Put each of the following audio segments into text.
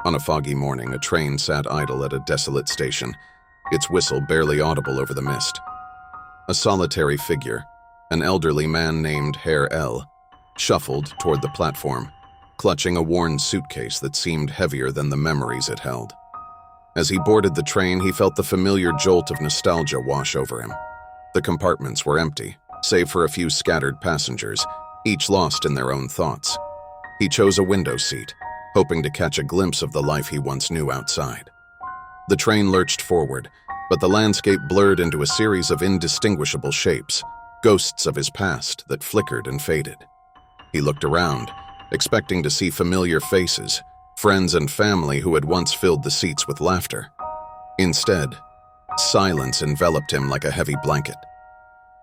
On a foggy morning, a train sat idle at a desolate station, its whistle barely audible over the mist. A solitary figure, an elderly man named Herr L, shuffled toward the platform, clutching a worn suitcase that seemed heavier than the memories it held. As he boarded the train, he felt the familiar jolt of nostalgia wash over him. The compartments were empty, save for a few scattered passengers, each lost in their own thoughts. He chose a window seat, hoping to catch a glimpse of the life he once knew outside. The train lurched forward, but the landscape blurred into a series of indistinguishable shapes, ghosts of his past that flickered and faded. He looked around, expecting to see familiar faces, friends and family who had once filled the seats with laughter. Instead, silence enveloped him like a heavy blanket.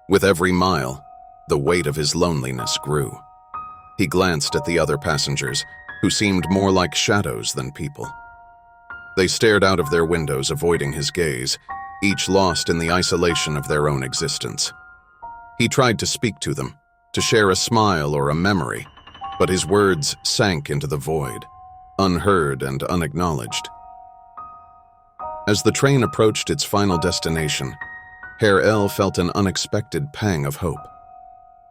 With every mile, the weight of his loneliness grew. He glanced at the other passengers, who seemed more like shadows than people. They stared out of their windows, avoiding his gaze, each lost in the isolation of their own existence. He tried to speak to them, to share a smile or a memory, but his words sank into the void, unheard and unacknowledged. As the train approached its final destination, Herr L felt an unexpected pang of hope.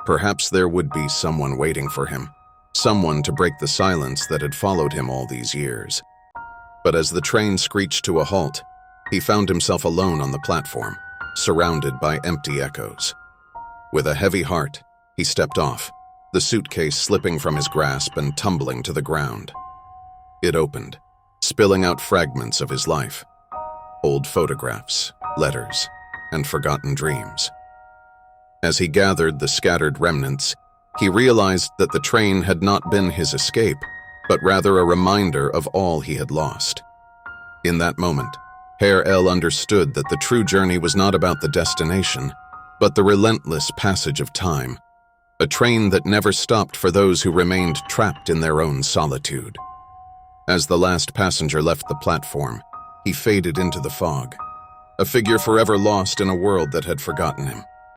Perhaps there would be someone waiting for him, someone to break the silence that had followed him all these years. But as the train screeched to a halt, he found himself alone on the platform, surrounded by empty echoes. With a heavy heart, he stepped off, the suitcase slipping from his grasp and tumbling to the ground. It opened, spilling out fragments of his life, old photographs, letters, and forgotten dreams. As he gathered the scattered remnants, he realized that the train had not been his escape, but rather a reminder of all he had lost. In that moment, Herr L understood that the true journey was not about the destination, but the relentless passage of time, a train that never stopped for those who remained trapped in their own solitude. As the last passenger left the platform, he faded into the fog, a figure forever lost in a world that had forgotten him.